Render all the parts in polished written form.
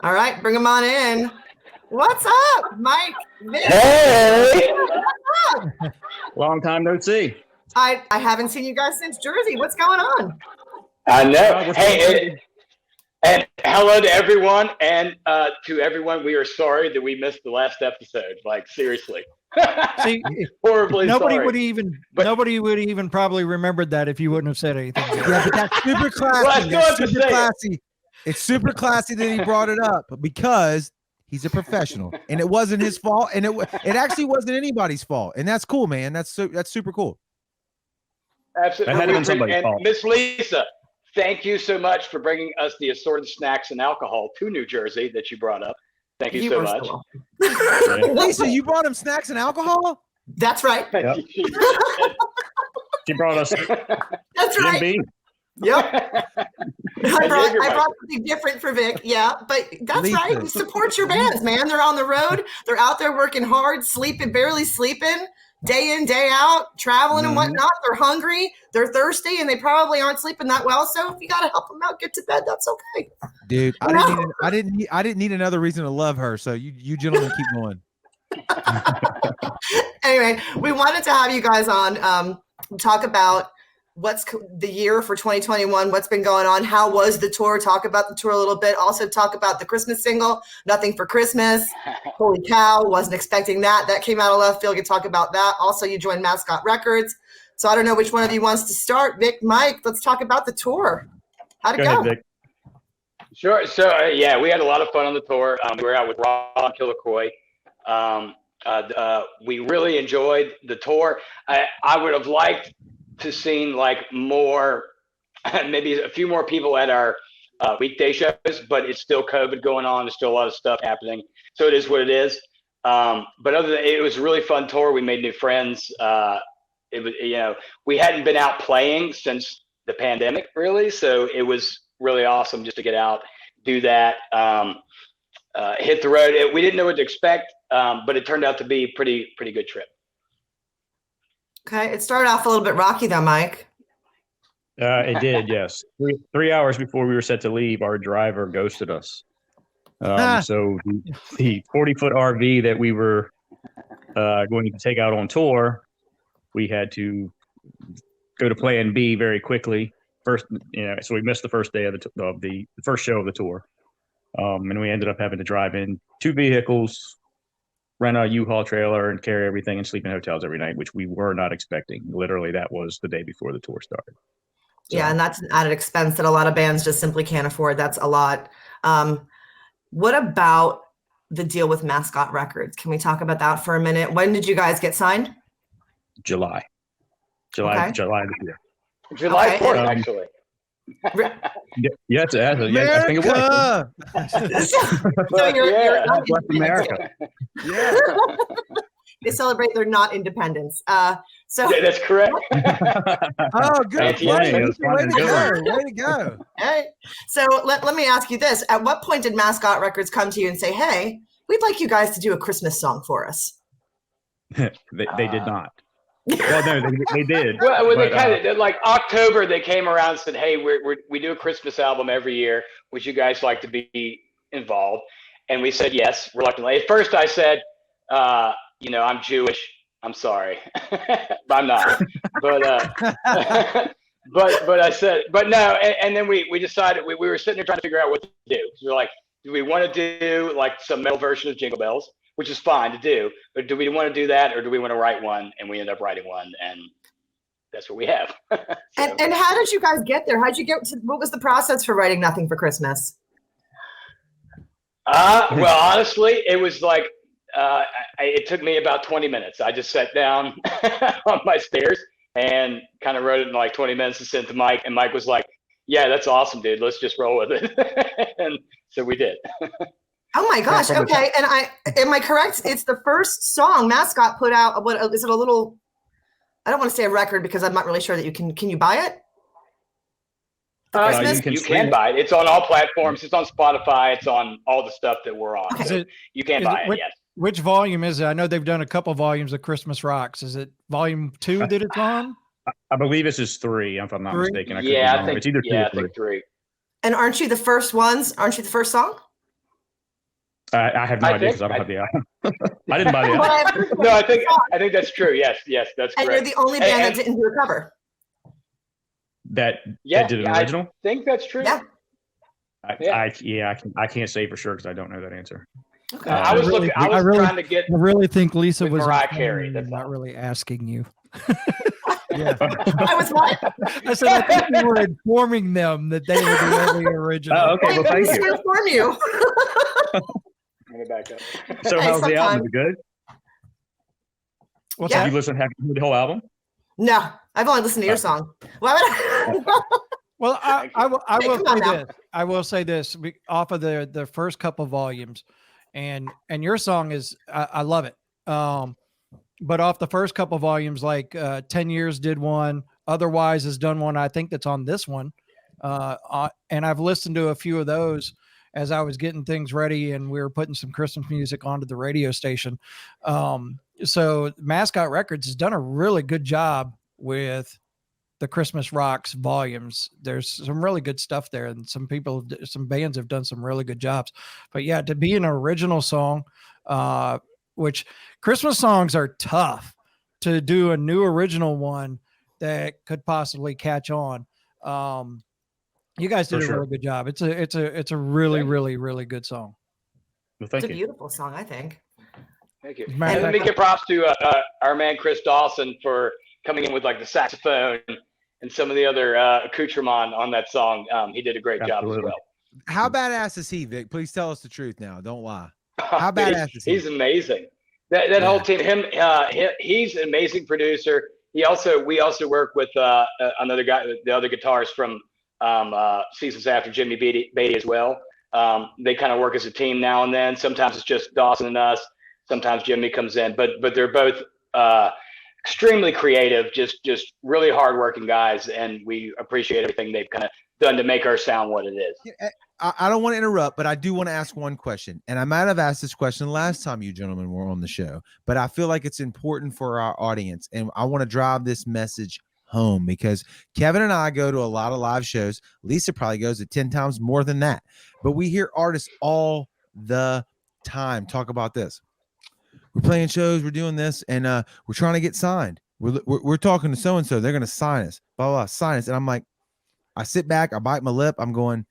All right, bring them on in. What's up, Mike? Hey! Long time no see. I haven't seen you guys since Jersey. What's going on? I know. Hey, and hello to everyone, and to everyone, we are sorry that we missed the last episode. Like, seriously. See, Horribly nobody sorry. nobody would even probably remembered that if you wouldn't have said anything. Yeah, but that's super classy. That's super classy. It's super classy that he brought it up because he's a professional, and it wasn't his fault, and it actually wasn't anybody's fault, and that's cool, man. That's super cool. Absolutely. That had been somebody's fault. Miss Lisa, thank you so much for bringing us the assorted snacks and alcohol to New Jersey that you brought up. Thank you so much. Lisa, you brought him snacks and alcohol? That's right. Yep. She brought us. That's right. B&B. Yep. I brought something different for Vic. Yeah, but that's Lisa. right. You support your bands, man. They're on the road. They're out there working hard, barely sleeping, day in, day out, traveling and whatnot. They're hungry. They're thirsty, and they probably aren't sleeping that well. So if you got to help them out, get to bed. That's okay. Dude, I didn't need another reason to love her. So you gentlemen keep going. Anyway, we wanted to have you guys on, talk about what's the year for 2021, what's been going on, how was the tour, talk about the tour a little bit, also talk about the Christmas single, Nothing for Christmas. Holy cow, wasn't expecting that. That came out of left field. You talk about that. Also, you joined Mascot Records. So I don't know which one of you wants to start. Vic, Mike, let's talk about the tour. How'd it go? Ahead, Vic. Sure. So, yeah, we had a lot of fun on the tour. We were out with Ron Killicoy. We really enjoyed the tour. I would have liked to seen like more, maybe a few more people at our weekday shows, but it's still COVID going on. There's still a lot of stuff happening. So it is what it is. But other than it was a really fun tour. We made new friends. It was, we hadn't been out playing since the pandemic really. So it was really awesome just to get out, do that, hit the road. We didn't know what to expect, but it turned out to be a pretty good trip. Okay, it started off a little bit rocky though, Mike. It did, yes. 3 hours before we were set to leave, our driver ghosted us. So the 40-foot RV that we were going to take out on tour, we had to go to Plan B very quickly. First, so we missed the first day of the first show of the tour, and we ended up having to drive in 2 vehicles, rent a U-Haul trailer, and carry everything and sleep in hotels every night, which we were not expecting. Literally, that was the day before the tour started. So. Yeah, and that's an added expense that a lot of bands just simply can't afford. That's a lot. What about the deal with Mascot Records? Can we talk about that for a minute? When did you guys get signed? July Okay. this year. July 4th, actually. Yeah, I think it was. So you're not West America. Yeah. They celebrate their not independence. So Yeah, that's correct. Oh, good. Way to go. Hey. So let me ask you this. At what point did Mascot Records come to you and say, hey, we'd like you guys to do a Christmas song for us? They did not. Well, no, they did. Well, they kind of like October. They came around and said, "Hey, we do a Christmas album every year. Would you guys like to be involved?" And we said yes, reluctantly. At first, I said, "I'm Jewish. I'm sorry, but I'm not." But but I said, but no. And then we decided we were sitting there trying to figure out what to do. So we're like, do we want to do like some metal version of Jingle Bells? Which is fine to do, but do we want to do that, or do we want to write one? And we ended up writing one, and that's what we have. So. And how did you guys get there? How'd you get to? What was the process for writing Nothing for Christmas? Well, honestly, it was like it took me about 20 minutes. I just sat down on my stairs and kind of wrote it in like 20 minutes and sent it to Mike, and Mike was like, "Yeah, that's awesome, dude. Let's just roll with it." And so we did. Oh my gosh. Okay. And am I correct? It's the first song Mascot put out. What is it? A little, I don't want to say a record because I'm not really sure that you can you buy it? You can buy it. It's on all platforms. It's on Spotify. It's on all the stuff that we're on. Okay. So you can buy it. Yes. Which volume is it? I know they've done a couple volumes of Christmas Rocks. Is it volume 2 that it's on? I believe this is 3, if I'm not mistaken. I think it's either 2 or 3. I think 3. And aren't you the first ones? Aren't you the first song? I have no idea because I don't have the album. I didn't buy the album. No, I think that's true. Yes, that's And correct. you're the only band that didn't do a cover. That did an original? I think that's true. Yeah. I can't say for sure because I don't know that answer. Okay. I was trying to get. I really think Lisa with was Mariah Carey. informing you, That's not all. really asking you. Yeah. I was what? I said I think you were informing them that they were the only original. Oh, okay. Well, thank Who's you. to inform you? I'm gonna back up. So Okay, how's the album? sometime. Is it good? What's Yeah. Have that? you listened to the whole album? No, I've only listened to your song. Why would I? Well, I will Hey, come on say now. this. I will say this off of the first couple volumes, and your song is I love it. But off the first couple volumes, like 10 Years did one, Otherwise has done one. I think that's on this one, and I've listened to a few of those as I was getting things ready, and we were putting some Christmas music onto the radio station. So Mascot Records has done a really good job with the Christmas Rocks volumes. There's some really good stuff there, and some bands have done some really good jobs. But yeah, to be an original song, which Christmas songs are tough to do a new original one that could possibly catch on. You guys did a really good job. It's a really, really, really good song. Well, It's thank a you. beautiful song, I think. Thank you. As a And matter of let me fact- give props to our man Chris Dawson for coming in with like the saxophone and some of the other accoutrement on that song. He did a great job as Absolutely. well. How badass is he, Vic? Please tell us the truth now. Don't lie. How badass is he? He's amazing. That whole team. He's an amazing producer. We also work with another guy, the other guitarist from Seasons After, Jimmy Beatty as well. They kind of work as a team now and then. Sometimes it's just Dawson and us. Sometimes Jimmy comes in, but they're both extremely creative, just really hardworking guys, and we appreciate everything they've kind of done to make our sound what it is. I don't want to interrupt, but I do want to ask one question. And I might have asked this question last time you gentlemen were on the show, but I feel like it's important for our audience. And I want to drive this message home because Kevin and I go to a lot of live shows. Lisa probably goes to 10 times more than that. But we hear artists all the time talk about this. We're playing shows, we're doing this, and we're trying to get signed. We're talking to so-and-so. They're going to sign us, blah, blah, sign us. And I'm like, I sit back, I bite my lip. I'm going,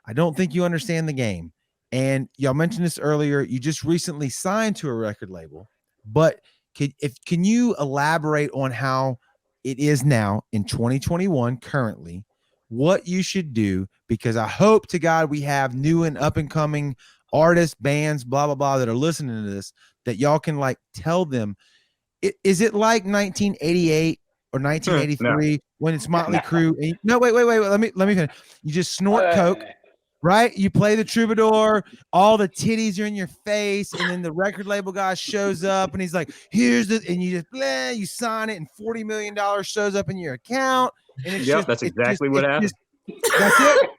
I don't think you understand the game. And y'all mentioned this earlier. You just recently signed to a record label, but can you elaborate on how it is now in 2021 currently, what you should do? Because I hope to God we have new and up and coming artists, bands, blah, blah, blah, that are listening to this, that y'all can like tell them, is it like 1988 or 1983 when it's Motley Crue? And no, wait. Let me finish. You just snort coke. Right? You play the troubadour, all the titties are in your face, and then the record label guy shows up and he's like, here's the, and you just, you sign it, and $40 million shows up in your account. And it's That's exactly what happened. That's it?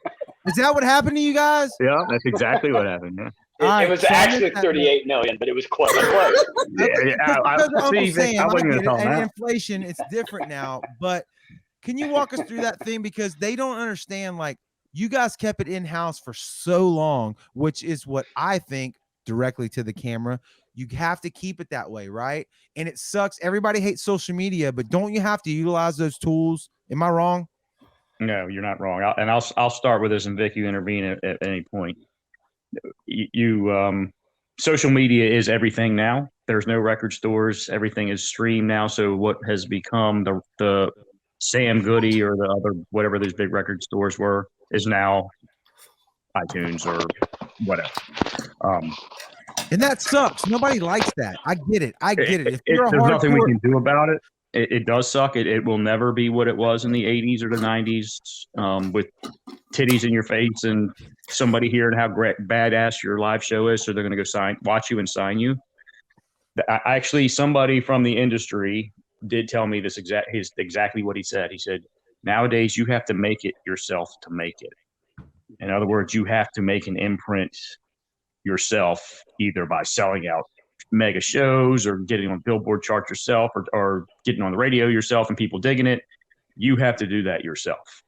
Is that what happened to you guys? Yeah, that's exactly what happened. Yeah. It was actually 38 million, but it was close. Inflation, it's different now. But can you walk us through that thing? Because they don't understand, like, you guys kept it in-house for so long, which is what I think directly to the camera. You have to keep it that way, right? And it sucks. Everybody hates social media, but don't you have to utilize those tools? Am I wrong? No, you're not wrong. I'll start with this, and Vic, you intervene at any point. Social media is everything now. There's no record stores. Everything is streamed now. So what has become the Sam Goody or the other, whatever those big record stores were, is now iTunes or whatever. And that sucks. Nobody likes that. I get it. If you're there's nothing we can do about it. It does suck. It will never be what it was in the 80s or the 90s with titties in your face and somebody hearing how badass your live show is, so they're going to go watch you and sign you. Actually, somebody from the industry did tell me this exactly what he said. He said, nowadays you have to make it yourself to make it. In other words, you have to make an imprint yourself, either by selling out mega shows or getting on Billboard charts yourself or getting on the radio yourself and people digging it. You have to do that yourself.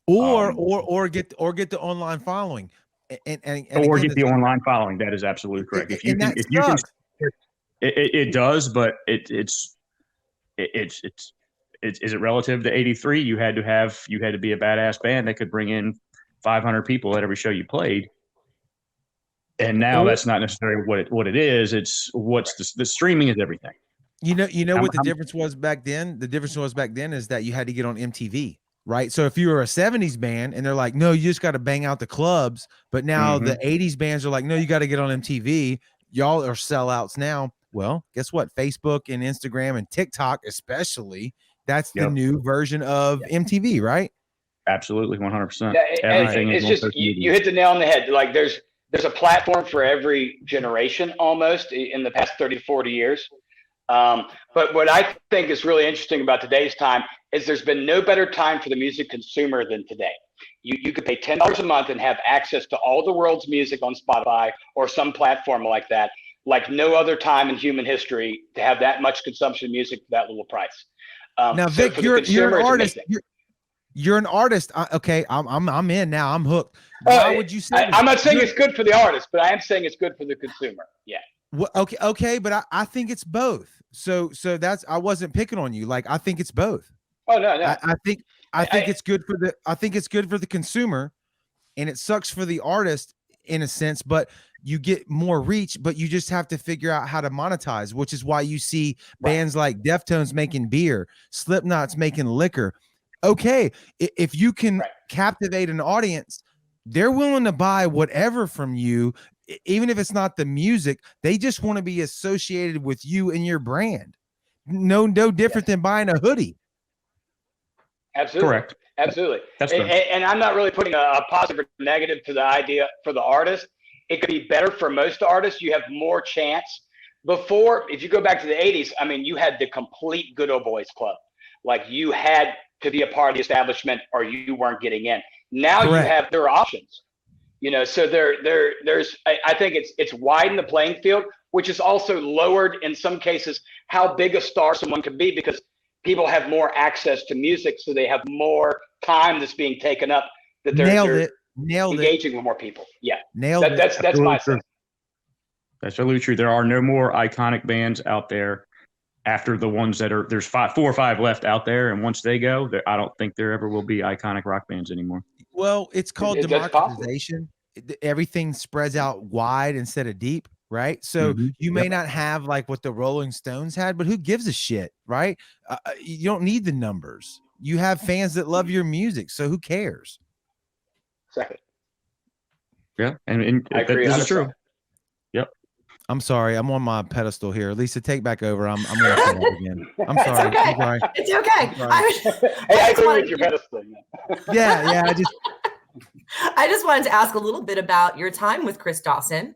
Or get the online following. or again, get the online following. That is absolutely correct. If you and can, that if you can, sucks. it does, but it's is it relative to 83? You had to be a badass band that could bring in 500 people at every show you played. And now that's not necessarily what it is. It's the streaming is everything. You know what the difference was back then? The difference was back then is that you had to get on MTV, right? So if you were a 70s band and they're like, no, you just got to bang out the clubs. But now the 80s bands are like, no, you got to get on MTV. Y'all are sellouts now. Well, guess what? Facebook and Instagram and TikTok, especially, that's the new version of MTV, right? Absolutely, 100%. Yeah, Everything it's just you hit the nail on the head. Like there's a platform for every generation almost in the past 30, 40 years. But what I think is really interesting about today's time is there's been no better time for the music consumer than today. You could pay $10 a month and have access to all the world's music on Spotify or some platform like that, like no other time in human history to have that much consumption of music for that little price. Now, so Vic, you're an artist. You're an artist. Okay, I'm in now. I'm hooked. Why would you say I'm not saying it's good for the artist, but I am saying it's good for the consumer. Yeah. Well, okay, but I think it's both. So that's I wasn't picking on you. Like I think it's both. Oh no. I think it's good for the consumer, and it sucks for the artist in a sense, but you get more reach, but you just have to figure out how to monetize, which is why you see bands like Deftones making beer, Slipknot's making liquor. Okay, if you can captivate an audience, they're willing to buy whatever from you, even if it's not the music. They just want to be associated with you and your brand. No different than buying a hoodie. Absolutely. Correct. Absolutely. That's and I'm not really putting a positive or negative to the idea for the artist. It could be better for most artists. You have more chance. Before, if you go back to the 80s, I mean, you had the complete good old boys club. Like you had to be a part of the establishment or you weren't getting in. Now there are options, so there's, I think it's widened the playing field, which is also lowered in some cases how big a star someone can be because people have more access to music. So they have more time that's being taken up that they're engaging with more people. Yeah. That's my sense. That's really true. There are no more iconic bands out there after the ones that are, there's 4 or 5 left out there. And once they go, I don't think there ever will be iconic rock bands anymore. Well, it's called democratization. Everything spreads out wide instead of deep, right? So you may not have like what the Rolling Stones had, but who gives a shit, right? You don't need the numbers. You have fans that love your music, so who cares? Second. Yeah, and I agree. This is true. Yep. I'm sorry. I'm on my pedestal here. Lisa, take back over. I'm going to say that again. I'm sorry. It's okay. I'm sorry. It's okay. I agree with your pedestal. Yeah. I just wanted to ask a little bit about your time with Chris Dawson.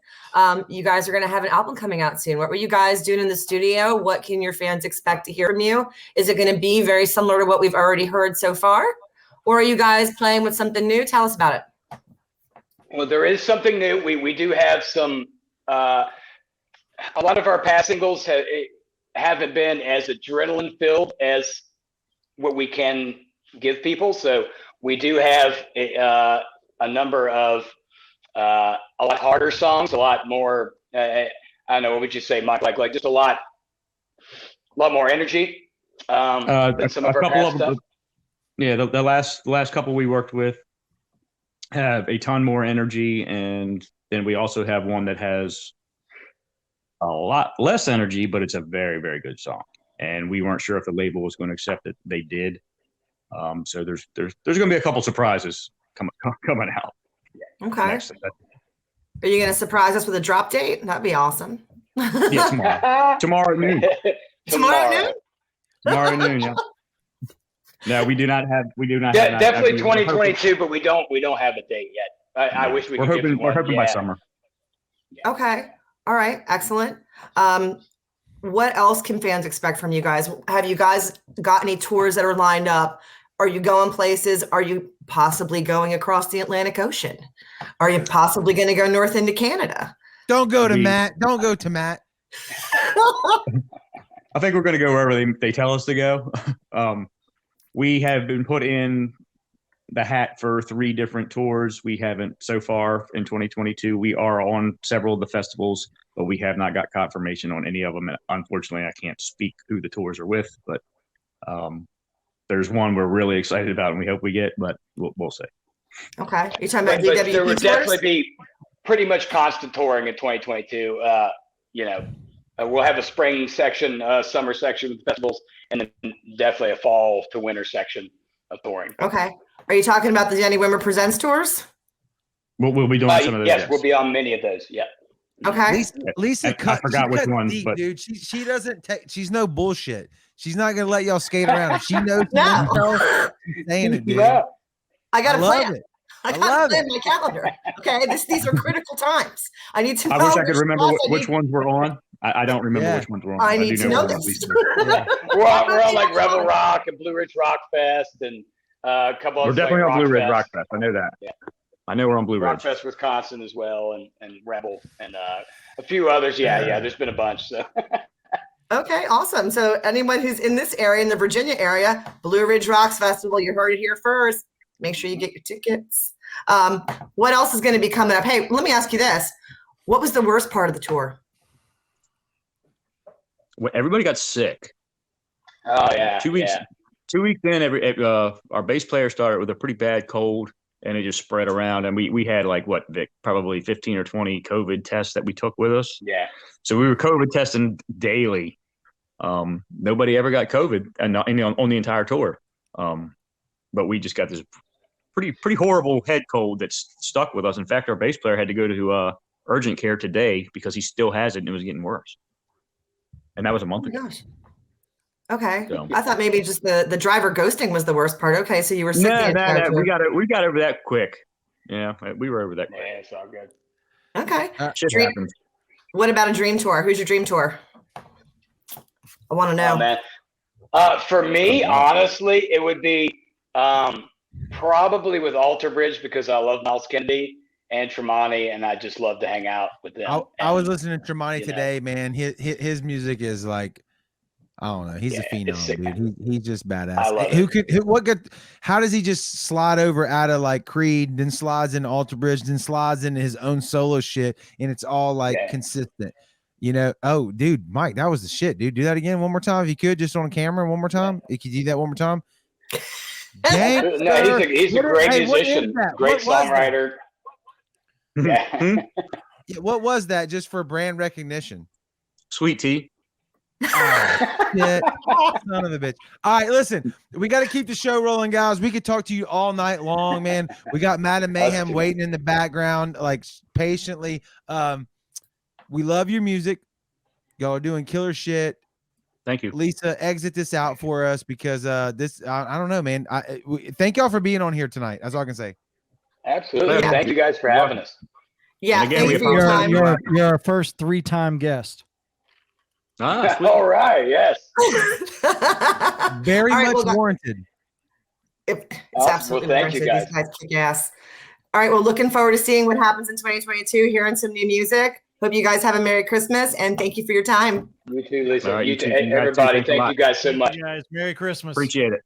You guys are going to have an album coming out soon. What were you guys doing in the studio? What can your fans expect to hear from you? Is it going to be very similar to what we've already heard so far? Or are you guys playing with something new? Tell us about it. Well, there is something new. We do have some, a lot of our past singles haven't been as adrenaline filled as what we can give people. So we do have a number of a lot harder songs, a lot more. I don't know, what would you say, Mike? Like just a lot more energy than some of our past stuff. Yeah, the last couple we worked with have a ton more energy, and then we also have one that has a lot less energy, but it's a very, very good song. And we weren't sure if the label was going to accept it. They did. So there's going to be a couple surprises coming out. Okay. Next. Are you going to surprise us with a drop date? That'd be awesome. Yeah, tomorrow. Tomorrow at noon. Tomorrow at noon? Tomorrow at noon, yeah. No, we do not have. Definitely 2022, but we don't have a date yet. I wish we could. We're hoping by summer. Yeah. Okay. All right. Excellent. What else can fans expect from you guys? Have you guys got any tours that are lined up? Are you going places? Are you possibly going across the Atlantic Ocean? Are you possibly going to go north into Canada? Don't go to Matt. Don't go to Matt. I think we're going to go wherever they tell us to go. We have been put in the hat for 3 different tours. We haven't so far in 2022. We are on several of the festivals, but we have not got confirmation on any of them. And unfortunately, I can't speak who the tours are with, but there's one we're really excited about and we hope we get, but we'll see. Okay. You're talking about But DWP there would tours? definitely be pretty much constant touring in 2022. We'll have a spring section, summer section with festivals, and then definitely a fall to winter section of touring. Okay. Are you talking about the Jenny Wimmer Presents tours? We'll be doing some of those. Yes, we'll be on many of those. Yeah. Okay. I forgot which one, deep, but dude, she doesn't take. She's no bullshit. She's not gonna let y'all skate around. If she knows, No. she's saying it, dude. Yeah. I got to love plan. it. I I got love to plan my calendar. Okay. These are critical times. I need to know. I wish I could remember spots I which need- ones were on. I don't remember Yeah. which ones were on. I need do to know what this. these are. Yeah. We're on like Rebel Rock and Blue Ridge Rock Fest and a couple We're of definitely on Blue Ridge Fest. Rock Fest. I know that. Yeah. I know we're on Blue Rock Ridge. Fest, Wisconsin as well, and Rebel and a few others. Yeah. There's been a bunch. So Okay, awesome. So anyone who's in this area, in the Virginia area, Blue Ridge Rocks Festival, you heard it here first. Make sure you get your tickets. What else is going to be coming up? Hey, let me ask you this. What was the worst part of the tour? Well, everybody got sick. oh yeah, 2 weeks. Yeah. 2 weeks in, our bass player started with a pretty bad cold, and it just spread around. And we had like Vic, probably 15 or 20 COVID tests that we took with us. Yeah. So we were COVID testing daily. Nobody ever got COVID and on the entire tour. But we just got this pretty horrible head cold that's stuck with us. In fact, our bass player had to go to urgent care today because he still has it and it was getting worse. And that was a month Oh my ago. gosh. Okay. So- I thought maybe just the driver ghosting was the worst part. Okay, so you were sick the entire tour. We got over that quick. Yeah, we were over that quick. Yeah, it's all good. Okay. Shit Dream- happens. What about a dream tour? Who's your dream tour? I want to know. Oh man. For me, honestly, it would be probably with Alter Bridge because I love Miles Kennedy and Tremonti, and I just love to hang out with them. I was listening to Tremonti you know. today, man. His music is like, I don't know. He's a it's sick, phenom, dude. He's just badass. I love How does he just slide over out of like Creed, then slides into Alter Bridge, then slides into his own solo shit, and it's all like consistent. You know, oh, dude, Mike, that was the shit, dude. Do that again one more time if you could, just on camera one more time. Could you do that one more time? Dang, No, he's a great musician, great songwriter. Yeah. Yeah, what was that? Just for brand recognition. Sweet tea. Oh, shit. Son of a bitch. All right, listen, we got to keep the show rolling, guys. We could talk to you all night long, man. We got Madam Mayhem waiting in the background, like patiently. We love your music. Y'all are doing killer shit. Thank you. Lisa, exit this out for us because this, I don't know, man. Thank y'all for being on here tonight. That's all I can say. Absolutely. Yeah. Thank you guys for having us. Yeah, And again, thank you we for your time. You're our first 3-time guest. Ah, sweet. All right. Yes. Very All right, much well, warranted. It's Awesome. absolutely Well, thank you, warranted. These guys kick ass. All right, well, looking forward to seeing what happens in 2022, hearing some new music. Hope you guys have a Merry Christmas, and thank you for your time. You too, Lisa. All right, you you too. too. Hey, You guys too. everybody, Thanks a thank lot. you guys so much. You guys, Merry Christmas. Appreciate it.